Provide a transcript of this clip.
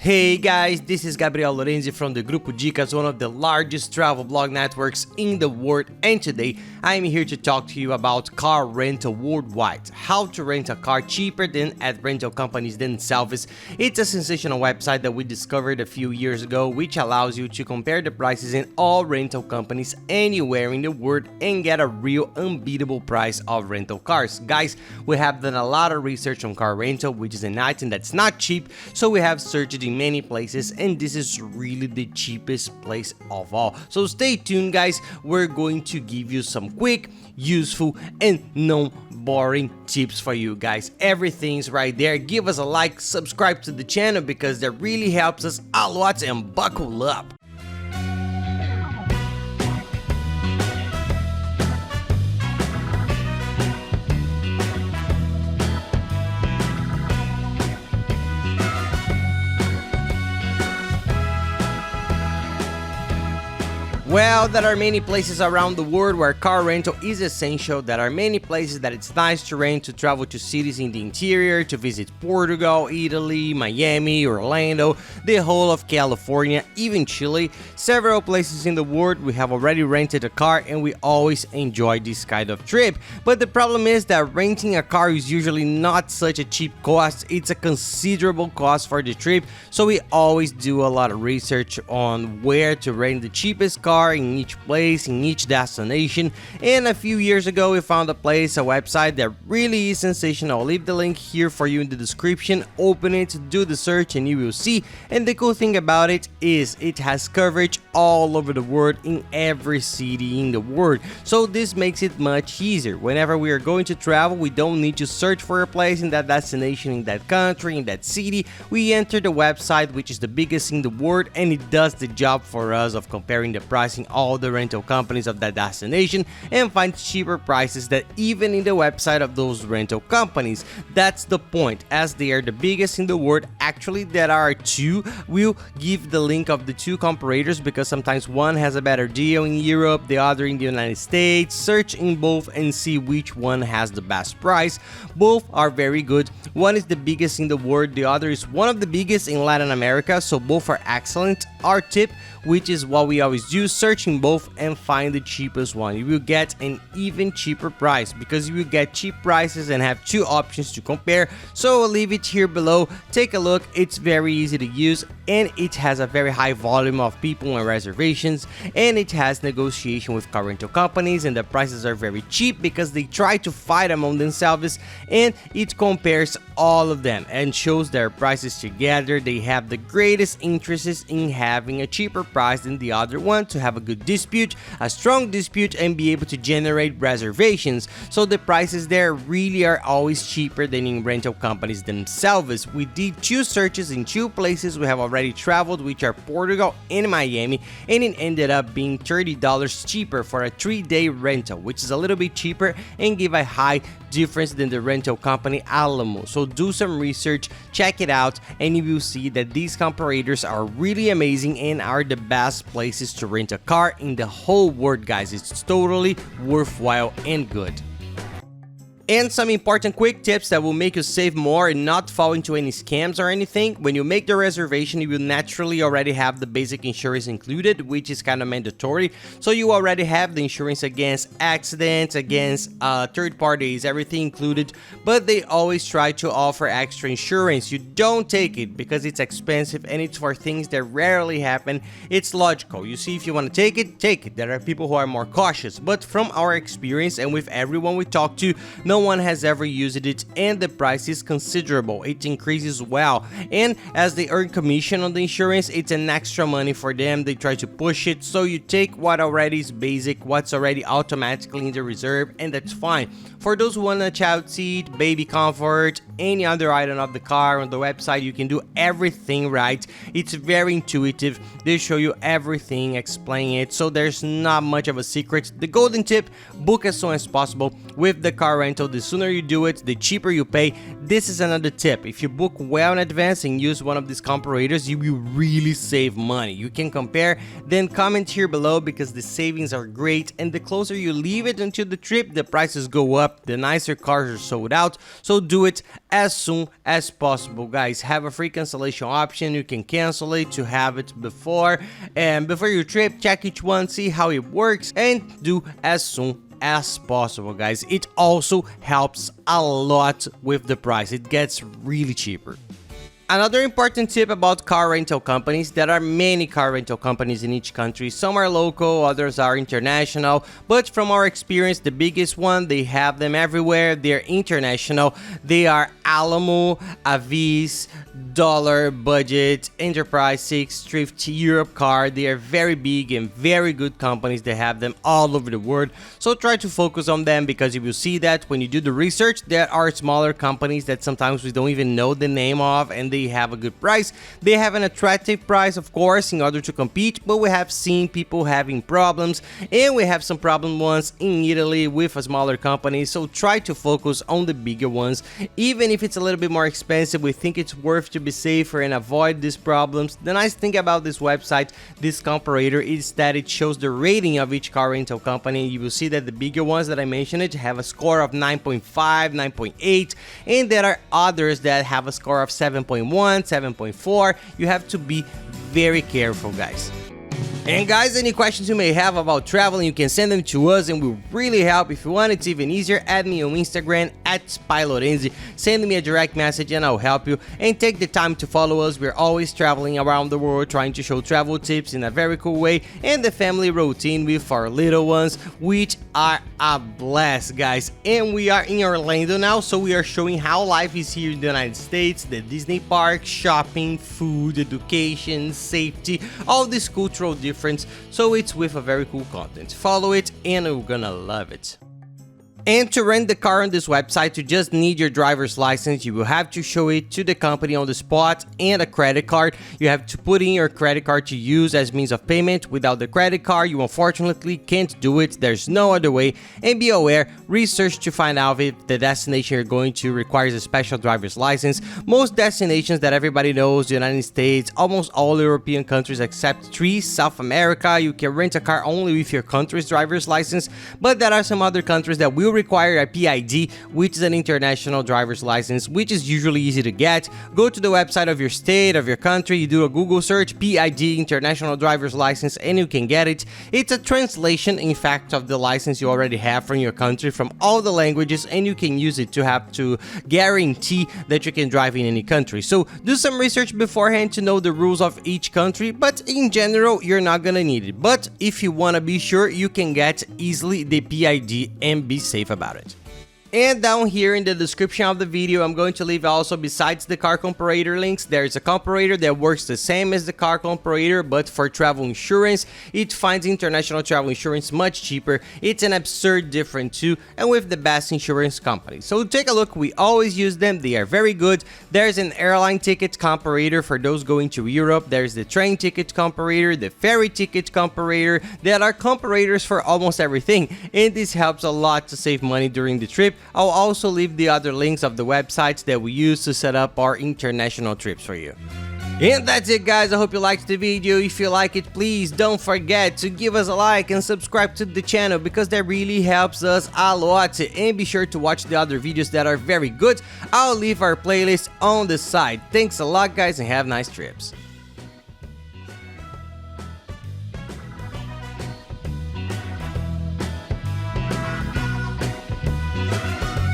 Hey guys, this is Gabriel Lorenzi from the Grupo Dicas, one of the largest travel blog networks in the world, and today I am here to talk to you about car rental worldwide, how to rent a car cheaper than at rental companies themselves. It's a sensational website that we discovered a few years ago, which allows you to compare the prices in all rental companies anywhere in the world and get a real unbeatable price of rental cars. Guys, we have done a lot of research on car rental, which is an item that's not cheap, so we have searched in many places and this is really the cheapest place of all. So stay tuned guys, we're going to give you some quick, useful and non-boring tips for you guys. Everything's right there. Give us a like, subscribe to the channel because that really helps us a lot, and buckle up. Well, there are many places around the world where car rental is essential. There are many places that it's nice to rent to travel to cities in the interior, to visit Portugal, Italy, Miami, Orlando, the whole of California, even Chile. Several places in the world we have already rented a car and we always enjoy this kind of trip. But the problem is that renting a car is usually not such a cheap cost. It's a considerable cost for the trip. So we always do a lot of research on where to rent the cheapest car in each place, in each destination, and a few years ago we found a website that really is sensational. I'll leave the link here for you in the description. Open it, do the search and you will see. And the cool thing about it is it has coverage all over the world in every city in the world, so this makes it much easier. Whenever we are going to travel, we don't need to search for a place in that destination, in that country, in that city. We enter the website, which is the biggest in the world, and it does the job for us of comparing the price in all the rental companies of that destination and find cheaper prices that even in the website of those rental companies. That's the point, as they are the biggest in the world. Actually, there are two. We'll give the link of the two comparators because sometimes one has a better deal in Europe, the other in the United States. Search in both and see which one has the best price. Both are very good. One is the biggest in the world, the other is one of the biggest in Latin America, so both are excellent. Our tip, which is what we always do, searching both and find the cheapest one. You will get an even cheaper price because you will get cheap prices and have two options to compare. So I'll leave it here below. Take a look. It's very easy to use and it has a very high volume of people and reservations, and it has negotiation with car rental companies and the prices are very cheap because they try to fight among themselves, and it compares all of them and shows their prices together. They have the greatest interests in having a cheaper price than the other one, to have a good dispute, a strong dispute, and be able to generate reservations. So the prices there really are always cheaper than in rental companies themselves. We did two searches in two places we have already traveled, which are Portugal and Miami, and it ended up being $30 cheaper for a 3-day rental, which is a little bit cheaper and give a high difference than the rental company Alamo. So do some research, check it out, and you will see that these comparators are really amazing and are the best places to rent a car in the whole world, guys. It's totally worthwhile and good. And some important quick tips that will make you save more and not fall into any scams or anything. When you make the reservation, you will naturally already have the basic insurance included, which is kind of mandatory. So you already have the insurance against accidents, against third parties, everything included. But they always try to offer extra insurance. You don't take it because it's expensive and it's for things that rarely happen. It's logical. You see, if you want to take it, take it. There are people who are more cautious. But from our experience and with everyone we talk to, no one has ever used it and the price is considerable. It increases well, and as they earn commission on the insurance, it's an extra money for them. They try to push it, so you take what already is basic, what's already automatically in the reserve, and that's fine. For those who want a child seat, baby comfort, any other item of the car, on the website you can do everything right. It's very intuitive. They show you everything, explain it, so there's not much of a secret. The golden tip: book as soon as possible with the car rental rental, the sooner you do it, the cheaper you pay. This is another tip. If you book well in advance and use one of these comparators, you will really save money. You can compare, then comment here below because the savings are great, and the closer you leave it until the trip, the prices go up, the nicer cars are sold out, so do it as soon as possible, guys. Have a free cancellation option. You can cancel it to have it before your trip. Check each one, see how it works, and do as soon as possible, guys. It also helps a lot with the price. It gets really cheaper. Another important tip about car rental companies: there are many car rental companies in each country. Some are local, others are international, but from our experience, the biggest one, they have them everywhere. They're international. They are Alamo, Avis, Dollar, Budget, Enterprise, Six, Thrift, Europe Car. They are very big and very good companies. They have them all over the world, so try to focus on them, because you will see that when you do the research, there are smaller companies that sometimes we don't even know the name of, and they have a good price. They have an attractive price, of course, in order to compete, but we have seen people having problems, and we have some problem ones in Italy with a smaller company, so try to focus on the bigger ones. Even if it's a little bit more expensive, we think it's worth to be safer and avoid these problems. The nice thing about this website, this comparator, is that it shows the rating of each car rental company. You will see that the bigger ones that I mentioned have a score of 9.5, 9.8, and there are others that have a score of 7.1, 7.4. You have to be very careful, guys. And guys, any questions you may have about traveling, you can send them to us and we'll really help. If you want, it's even easier. Add me on Instagram at @SpyLorenzi. Send me a direct message and I'll help you. And take the time to follow us. We're always traveling around the world, trying to show travel tips in a very cool way, and the family routine with our little ones, which are a blast, guys. And we are in Orlando now, so we are showing how life is here in the United States, the Disney park, shopping, food, education, safety, all this cultural difference. So it's with a very cool content. Follow it and you're gonna love it. And to rent the car on this website, you just need your driver's license. You will have to show it to the company on the spot, and a credit card. You have to put in your credit card to use as means of payment. Without the credit card, you unfortunately can't do it. There's no other way. And be aware, research to find out if the destination you're going to requires a special driver's license. Most destinations that everybody knows, the United States, almost all European countries except 3, South America, you can rent a car only with your country's driver's license. But there are some other countries that will require a PID, which is an international driver's license, which is usually easy to get. Go to the website of your state, of your country, you do a Google search, PID, international driver's license, and you can get it. It's a translation, in fact, of the license you already have from your country, from all the languages, and you can use it to have to guarantee that you can drive in any country. So do some research beforehand to know the rules of each country, but in general, you're not gonna need it. But if you wanna be sure, you can get easily the PID and be safe about it. And down here in the description of the video, I'm going to leave also, besides the car comparator links, there's a comparator that works the same as the car comparator, but for travel insurance. It finds international travel insurance much cheaper. It's an absurd difference too, and with the best insurance company. So take a look, we always use them, they are very good. There's an airline ticket comparator for those going to Europe. There's the train ticket comparator, the ferry ticket comparator. There are comparators for almost everything, and this helps a lot to save money during the trip. I'll also leave the other links of the websites that we use to set up our international trips for you. And that's it, guys. I hope you liked the video. If you like it, please don't forget to give us a like and subscribe to the channel, because that really helps us a lot. And be sure to watch the other videos that are very good. I'll leave our playlist on the side. Thanks a lot, guys, and have nice trips.